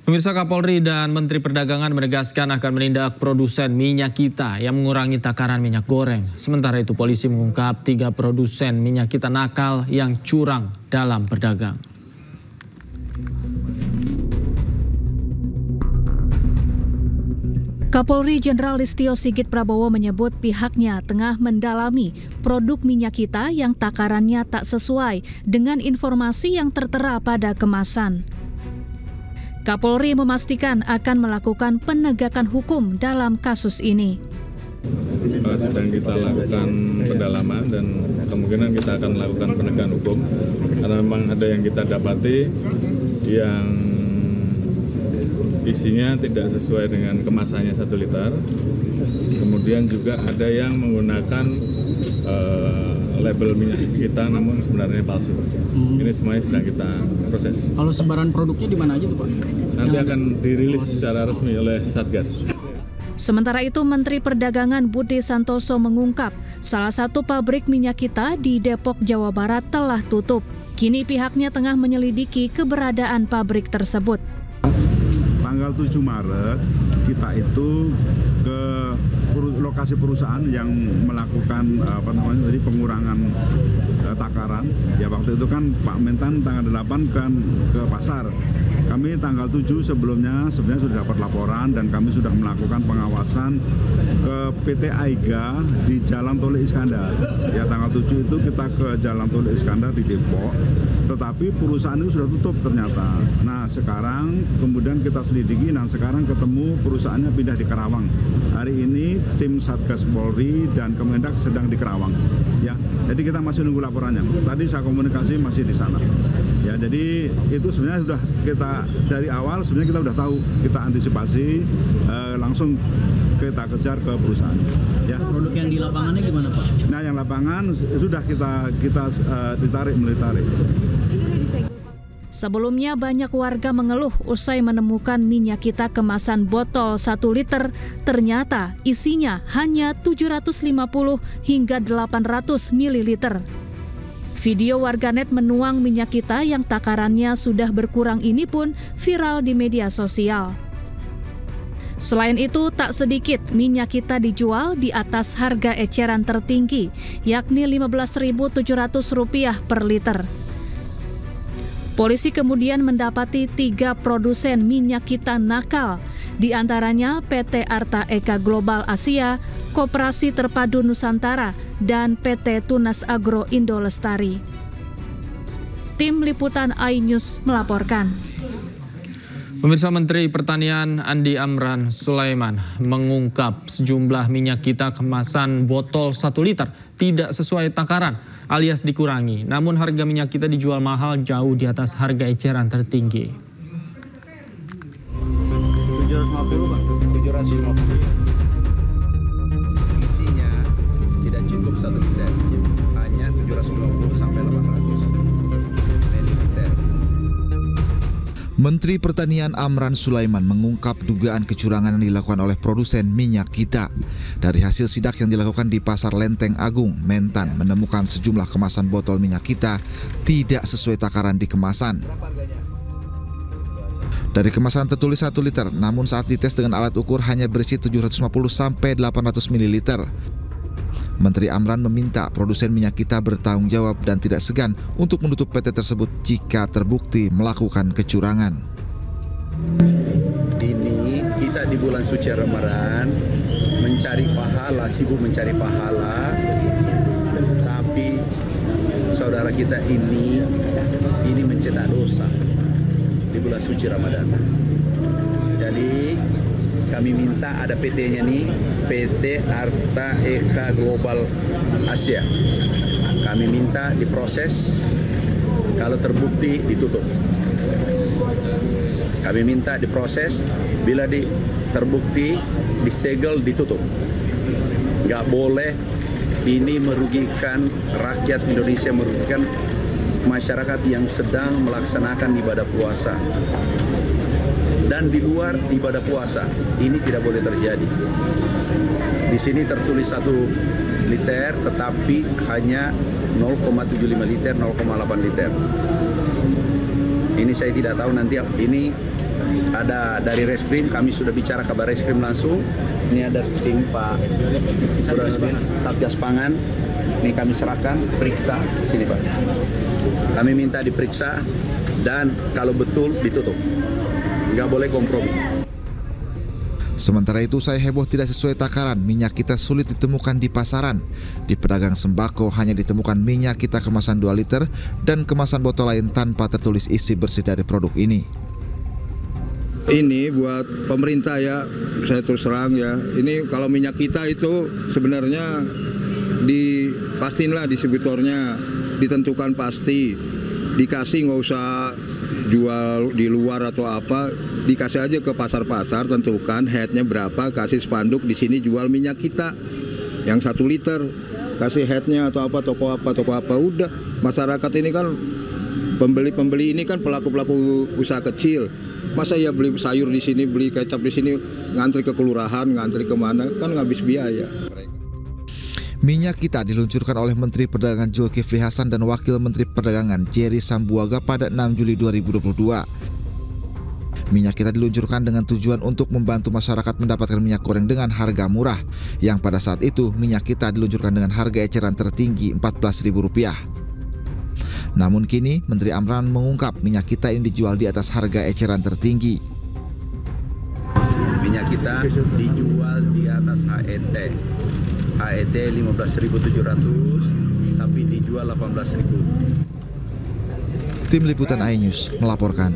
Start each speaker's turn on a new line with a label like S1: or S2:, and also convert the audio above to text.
S1: Pemirsa, Kapolri dan Menteri Perdagangan menegaskan akan menindak produsen minyak kita yang mengurangi takaran minyak goreng. Sementara itu polisi mengungkap 3 produsen minyak kita nakal yang curang dalam berdagang.
S2: Kapolri Jenderal Listio Sigit Prabowo menyebut pihaknya tengah mendalami produk minyak kita yang takarannya tak sesuai dengan informasi yang tertera pada kemasan. Kapolri memastikan akan melakukan penegakan hukum dalam kasus ini.
S3: Sedang kita lakukan pendalaman dan kemungkinan kita akan melakukan penegakan hukum karena memang ada yang kita dapati yang isinya tidak sesuai dengan kemasannya 1 liter. Kemudian juga ada yang menggunakan label minyak kita namun sebenarnya palsu. Ini semuanya sedang kita proses.
S4: Kalau sebaran produknya di mana aja tuh Pak?
S3: Nanti akan dirilis secara resmi oleh Satgas.
S2: Sementara itu Menteri Perdagangan Budi Santoso mengungkap salah satu pabrik minyak kita di Depok, Jawa Barat telah tutup. Kini pihaknya tengah menyelidiki keberadaan pabrik tersebut.
S5: Tanggal 7 Maret kita itu ke lokasi perusahaan yang melakukan pengurangan takaran. Ya waktu itu kan Pak Mentan tanggal 8 kan ke pasar. Kami tanggal 7 sebelumnya sebenarnya sudah dapat laporan dan kami sudah melakukan pengawasan ke PT Aiga di Jalan Tol Iskandar. Ya tanggal 7 itu kita ke Jalan Tol Iskandar di Depok. Tetapi perusahaan itu sudah tutup ternyata. Nah sekarang kemudian kita selidiki dan sekarang ketemu perusahaannya pindah di Karawang. Hari ini tim Satgas Polri dan Kemendak sedang di Karawang. Ya, jadi kita masih nunggu laporannya. Tadi saya komunikasi masih di sana. Ya, jadi itu sebenarnya sudah kita dari awal sebenarnya kita sudah tahu, kita antisipasi langsung kita kejar ke perusahaan. Ya.
S4: Produk yang di lapangannya gimana Pak?
S5: Nah, yang lapangan sudah kita ditarik.
S2: Sebelumnya banyak warga mengeluh usai menemukan minyak kita kemasan botol 1 liter, ternyata isinya hanya 750 hingga 800 ml. Video warganet menuang minyak kita yang takarannya sudah berkurang ini pun viral di media sosial. Selain itu, tak sedikit minyak kita dijual di atas harga eceran tertinggi, yakni Rp15.700 per liter. Polisi kemudian mendapati 3 produsen minyak kita nakal, di antaranya PT Arta Eka Global Asia, Koperasi Terpadu Nusantara, dan PT Tunas Agro Indo Lestari. Tim Liputan iNews melaporkan.
S1: Pemirsa, Menteri Pertanian Andi Amran Sulaiman mengungkap sejumlah minyak kita kemasan botol 1 liter tidak sesuai takaran alias dikurangi. Namun harga minyak kita dijual mahal jauh di atas harga eceran tertinggi.
S4: 750 Pak.
S6: 750. Isinya tidak cukup 1 liter, hanya 750 sampai 800 ml.
S7: Menteri Pertanian Amran Sulaiman mengungkap dugaan kecurangan yang dilakukan oleh produsen minyak kita. Dari hasil sidak yang dilakukan di Pasar Lenteng Agung, Mentan menemukan sejumlah kemasan botol minyak kita tidak sesuai takaran di kemasan. Dari kemasan tertulis 1 liter, namun saat dites dengan alat ukur hanya berisi 750 sampai 800 ml. Menteri Amran meminta produsen minyak kita bertanggung jawab dan tidak segan untuk menutup PT tersebut jika terbukti melakukan kecurangan.
S6: Ini kita di bulan suci Ramadan mencari pahala, sibuk mencari pahala, tapi saudara kita ini mencetak dosa di bulan suci Ramadan. Jadi kami minta ada PT-nya nih, PT Arta Eka Global Asia. Kami minta diproses, kalau terbukti ditutup. Kami minta diproses, bila terbukti disegel ditutup. Nggak boleh, ini merugikan rakyat Indonesia, merugikan masyarakat yang sedang melaksanakan ibadah puasa. Dan di luar ibadah puasa, ini tidak boleh terjadi. Di sini tertulis 1 liter, tetapi hanya 0,75 liter, 0,8 liter. Ini saya tidak tahu nanti ini ada dari Reskrim, kami sudah bicara kabar Reskrim langsung. Ini ada tim Pak Satgas Pangan, ini kami serahkan, periksa, sini Pak. Kami minta diperiksa dan kalau betul ditutup, nggak boleh kompromi.
S7: Sementara itu, usai heboh tidak sesuai takaran, minyak kita sulit ditemukan di pasaran. Di pedagang sembako hanya ditemukan minyak kita kemasan 2 liter dan kemasan botol lain tanpa tertulis isi bersih dari produk ini.
S8: Ini buat pemerintah ya, saya terus terang ya. Ini kalau minyak kita itu sebenarnya pastiin distributornya, ditentukan pasti. Dikasih nggak usah jual di luar atau apa, dikasih aja ke pasar-pasar, tentukan headnya berapa, kasih spanduk di sini jual minyak kita yang 1 liter, kasih headnya atau apa, toko apa, udah. Masyarakat ini kan pembeli ini kan pelaku usaha kecil, masa ya beli sayur di sini, beli kecap di sini, ngantri ke kelurahan, ngantri kemana, kan ngabis biaya.
S7: Minyak kita diluncurkan oleh Menteri Perdagangan Zulkifli Hasan dan Wakil Menteri Perdagangan Jerry Sambuaga pada 6 Juli 2022. Minyak kita diluncurkan dengan tujuan untuk membantu masyarakat mendapatkan minyak goreng dengan harga murah, yang pada saat itu minyak kita diluncurkan dengan harga eceran tertinggi Rp14.000. Namun kini Menteri Amran mengungkap minyak kita ini dijual di atas harga eceran tertinggi.
S6: Minyak kita dijual di atas HET 15.700, tapi dijual 18.000.
S7: Tim Liputan iNews melaporkan.